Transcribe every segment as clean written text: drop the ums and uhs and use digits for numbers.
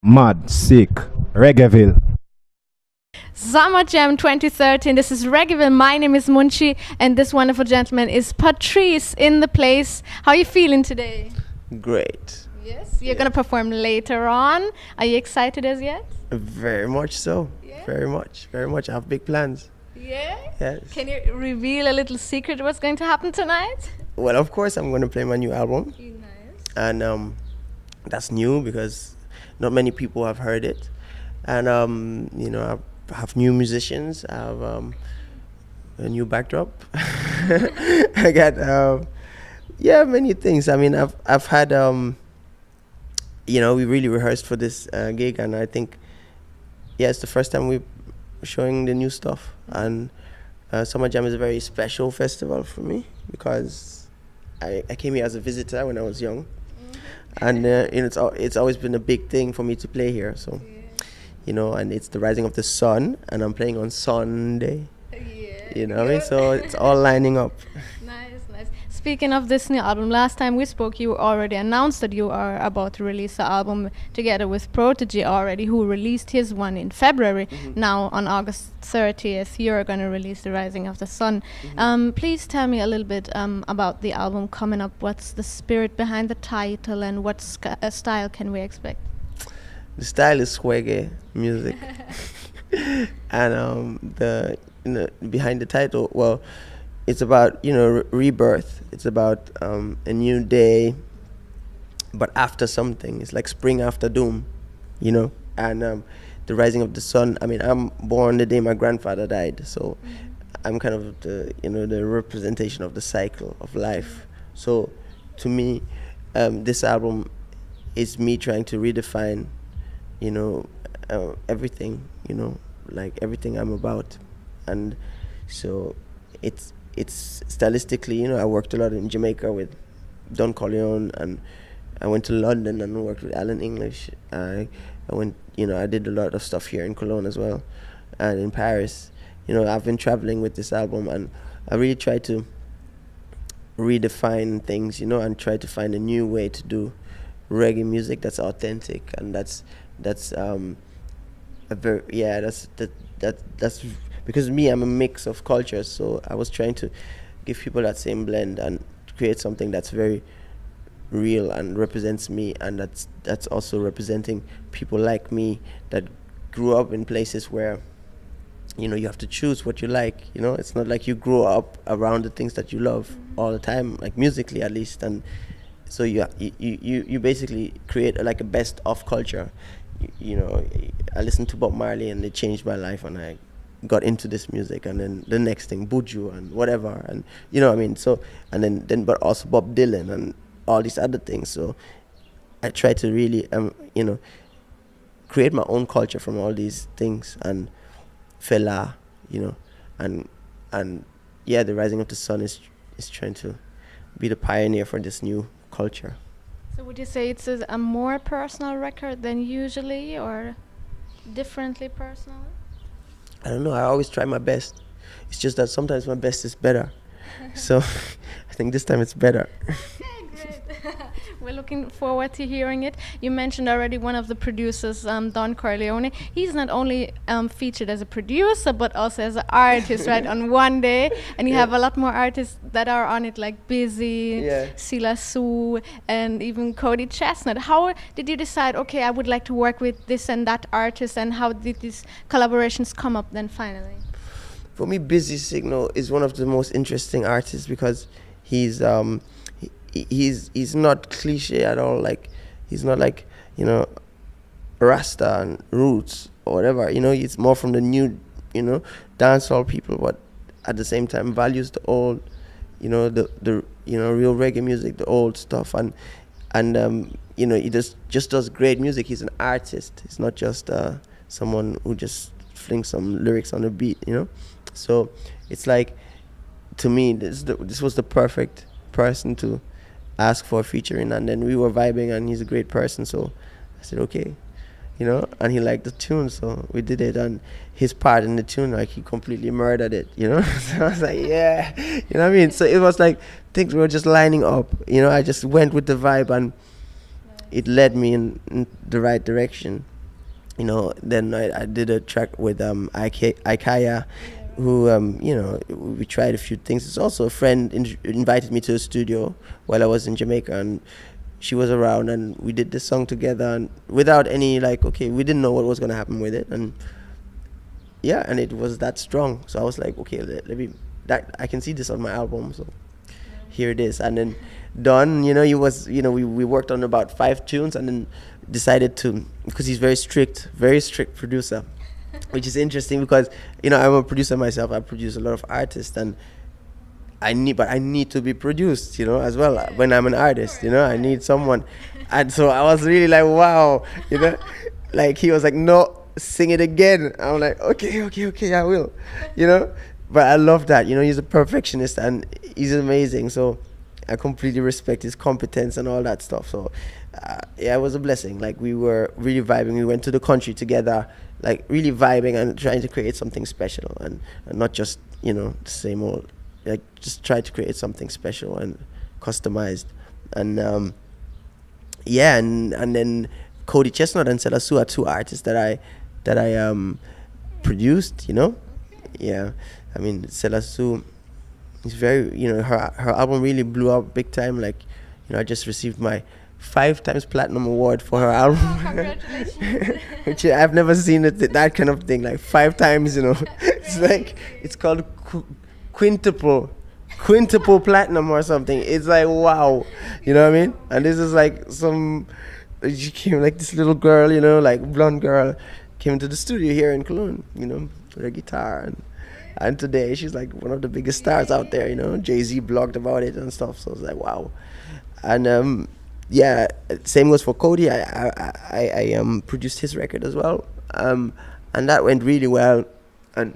Mad, sick, Reggaeville. SummerJam 2013. This is Reggaeville. My name is Munchi, and this wonderful gentleman is Patrice in the place. How are you feeling today? Great. Yes, you're gonna perform later on. Are you excited as yet? Very much so. Yeah. Very much. Very much. I have big plans. Yeah. Yes. Can you reveal a little secret what's going to happen tonight? Well, of course, I'm going to play my new album. Nice. And that's new because not many people have heard it. And, I have new musicians. I have a new backdrop. I got, many things. I mean, I've had, we really rehearsed for this gig. And I think, it's the first time we're showing the new stuff. And SummerJam is a very special festival for me because I came here as a visitor when I was young. And it's always been a big thing for me to play here. So, and it's the rising of the sun, and I'm playing on Sunday. Yeah. You know what I mean? So it's all lining up. Nice, nice. Speaking of this new album, last time we spoke, you already announced that you are about to release an album together with Protege already, who released his one in February. Now, on August 30th, you're going to release The Rising of the Sun. Please tell me a little bit about the album coming up. What's the spirit behind the title, and what style can we expect? The style is reggae music. And behind the title, well, it's about rebirth. It's about a new day, but after something. It's like spring after doom, and the rising of the sun. I mean, I'm born the day my grandfather died, so I'm kind of the representation of the cycle of life. So to me, this album is me trying to redefine everything, like everything I'm about. And so it's stylistically, I worked a lot in Jamaica with Don Corleone, and I went to London and worked with Alan English. I went, I did a lot of stuff here in Cologne as well, and in Paris. I've been traveling with this album, and I really try to redefine things, and try to find a new way to do reggae music that's authentic, and that's because me, I'm a mix of cultures, so I was trying to give people that same blend and create something that's very real and represents me, and that's also representing people like me that grew up in places where you have to choose what you like. It's not like you grow up around the things that you love all the time, like musically at least, and so you basically create like a best of culture. I listened to Bob Marley, and it changed my life, and I got into this music, and then the next thing, Buju and whatever, and what I mean. So, and then but also Bob Dylan and all these other things. So I try to really create my own culture from all these things, and Fela, and the Rising of the Sun is trying to be the pioneer for this new culture. So would you say it's a more personal record than usually, or differently personal? I don't know. I always try my best. It's just that sometimes my best is better. So I think this time it's better. Okay, great. We're looking forward to hearing it. You mentioned already one of the producers, Don Corleone. He's not only featured as a producer, but also as an artist, right, on one day. And you have a lot more artists that are on it, like Busy, Sila Sue, and even Cody Chestnut. How did you decide, okay, I would like to work with this and that artist, and how did these collaborations come up then finally? For me, Busy Signal is one of the most interesting artists because he's not cliche at all. Like, he's not like Rasta and Roots or whatever. It's more from the new dancehall people, but at the same time values the old, the real reggae music, the old stuff, and he just does great music. He's an artist. He's not just someone who just flings some lyrics on a beat. So it's like, to me, this was the perfect person to ask for a featuring, and then we were vibing, and he's a great person, so I said okay, and he liked the tune, so we did it, and his part in the tune, like, he completely murdered it, so I was like, yeah, what I mean. So it was like things were just lining up, I just went with the vibe, and it led me in the right direction. Then I did a track with Ikaya, who we tried a few things. It's also a friend invited me to the studio while I was in Jamaica, and she was around, and we did this song together, and without any we didn't know what was gonna happen with it, and and it was that strong. So I was like, okay, let me that I can see this on my album, so here it is. And then Don, we worked on about 5 tunes, and then decided to, because he's very strict producer, which is interesting because I'm a producer myself. I produce a lot of artists, and I need to be produced, as well. When I'm an artist, I need someone, and so I was really like, wow, like he was like, no, sing it again. I'm like, okay, I will, But I love that, he's a perfectionist and he's amazing. So I completely respect his competence and all that stuff. So it was a blessing. Like, we were really vibing. We went to the country together, like really vibing and trying to create something special, and not just the same old. Like, just try to create something special and customized. And and then Cody Chestnut and Sela Sue are 2 artists that I produced. Yeah, I mean, Sela Sue is very, her album really blew up big time. Like, I just received my 5 times platinum award for her album. Oh, congratulations. Which I've never seen that kind of thing, like 5 times. It's like, it's called quintuple platinum or something. It's like, wow, you know what I mean? And this is like she came, like this little girl, like blonde girl, came to the studio here in Cologne, with her guitar, and today she's like one of the biggest stars out there. Jay-Z blogged about it and stuff, so it's like, wow. And same goes for Cody. I produced his record as well, and that went really well, and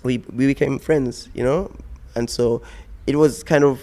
we became friends, and so it was kind of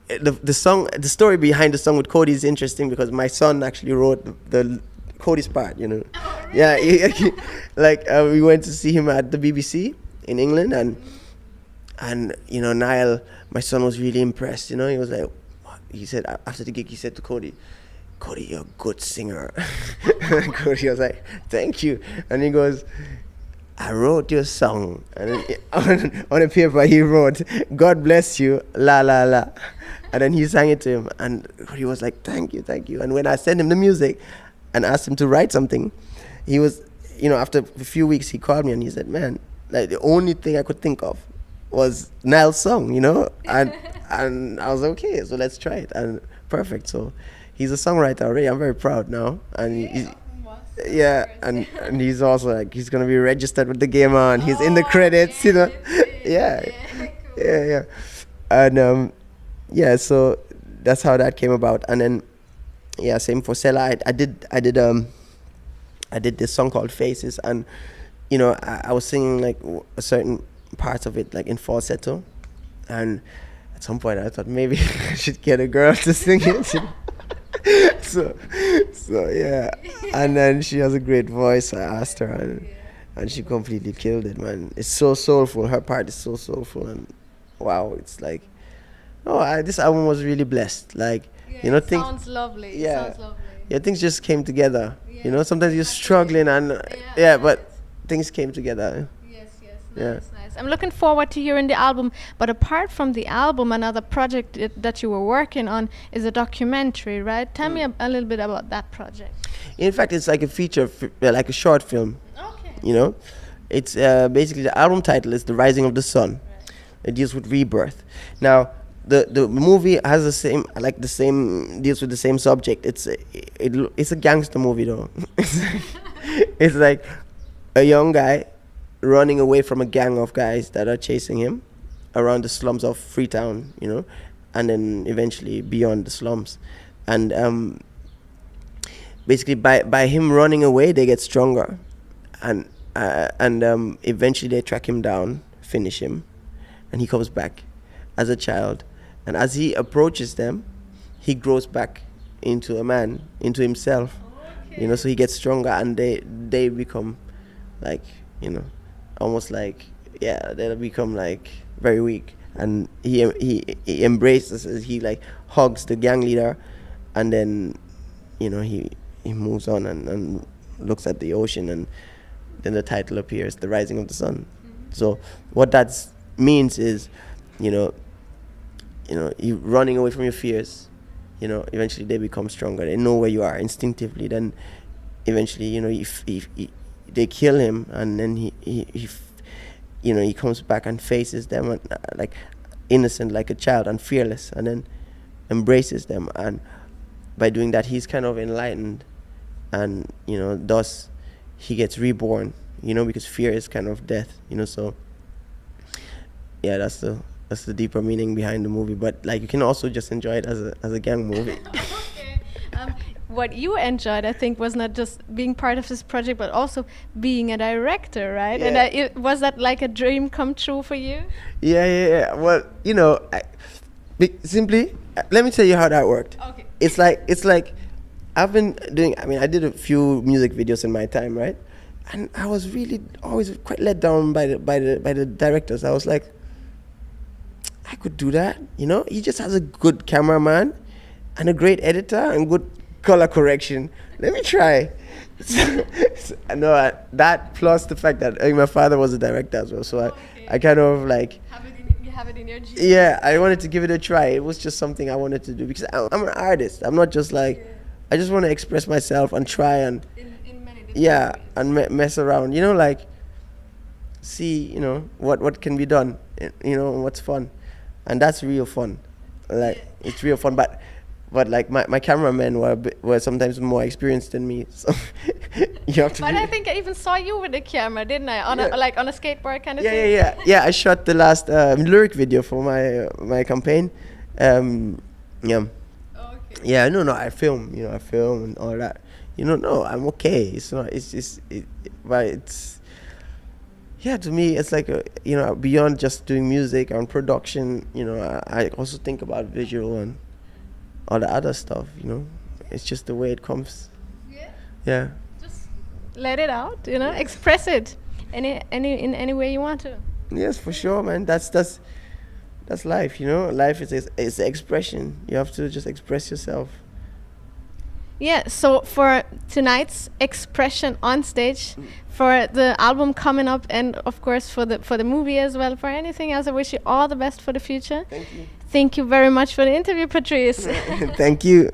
the story behind the song with Cody is interesting because my son actually wrote the Cody's part, Oh, really? Yeah, we went to see him at the BBC in England, and Niall, my son, was really impressed. He was like, he said after the gig, he said to Cody, you're a good singer. Cody was like, thank you. And he goes, I wrote your song. And then on a paper he wrote, God bless you, la la la. And then he sang it to him, and he was like, thank you. And when I sent him the music and asked him to write something, he was, after a few weeks he called me and he said, man, like the only thing I could think of was Niall's song, and I was like, okay, so let's try it, and perfect. So he's a songwriter already. I'm very proud now, and and he's also like, he's gonna be registered with the Game On. He's in the credits, yeah. And so that's how that came about. And then same for Sela. I did this song called Faces, and I was singing like a certain part of it like in falsetto, and at some point I thought maybe I should get a girl to sing it. so yeah, and then she has a great voice. I asked her, and she completely killed it, man. It's so soulful. Her part is so soulful, and wow, it's like, this album was really blessed. Like, it sounds lovely. Yeah, it sounds lovely. Yeah, things just came together. Sometimes you're struggling, and but things came together. Yes, nice. I'm looking forward to hearing the album. But apart from the album, another project that you were working on is a documentary, right? Tell me a little bit about that project. In fact, it's like a feature, like a short film. Okay. It's basically, the album title is The Rising of the Sun. Right. It deals with rebirth. Now, the movie has deals with the same subject. It's a gangster movie though. It's like a young guy running away from a gang of guys that are chasing him around the slums of Freetown, and then eventually beyond the slums. And basically by him running away, they get stronger, and eventually they track him down, finish him, and he comes back as a child. And as he approaches them, he grows back into a man, into himself. Okay. So he gets stronger, and they become like, almost like, they'll become like very weak. And he embraces, he like hugs the gang leader, and then he moves on and looks at the ocean, and then the title appears, The Rising of the Sun. So what that means is, you running away from your fears, eventually they become stronger. They know where you are instinctively. Then eventually, if they kill him, and then he comes back and faces them, and, like innocent, like a child, and fearless, and then embraces them. And by doing that, he's kind of enlightened, and thus he gets reborn. Because fear is kind of death. So yeah, that's the deeper meaning behind the movie. But like, you can also just enjoy it as a gang movie. Okay. What you enjoyed, I think, was not just being part of this project, but also being a director, right? Yeah. And was that like a dream come true for you? Yeah. Well, simply, let me tell you how that worked. Okay. It's like I've been doing. I mean, I did a few music videos in my time, right? And I was really always quite let down by the directors. I was like, I could do that. He just has a good cameraman and a great editor and good color correction. Let me try. That plus the fact that my father was a director as well, so I kind of like You have it in your genes. yeah, I wanted to give it a try. It was just something I wanted to do because I'm an artist. I'm not just like, I just want to express myself and try and In many different ways. and mess around. Like, see what can be done. What's fun, and that's real fun. Like, it's real fun, but like my cameramen were sometimes more experienced than me, so you have to. But I think I even saw you with the camera, didn't I? On a skateboard kind of thing. Yeah. I shot the last lyric video for my campaign. Yeah. Okay. Yeah, no, I film, I film and all that. No, I'm okay. It's not. It's just, but it's. Yeah, to me, it's like beyond just doing music and production. I also think about visual and all the other stuff. It's just the way it comes. Yeah. Yeah. Just let it out. Express it in any way you want to. Yes, for sure, man. That's life. Life is expression. You have to just express yourself. Yeah, so for tonight's expression on stage, for the album coming up, and of course for the movie as well, for anything else, I wish you all the best for the future. Thank you. Thank you very much for the interview, Patrice. Thank you.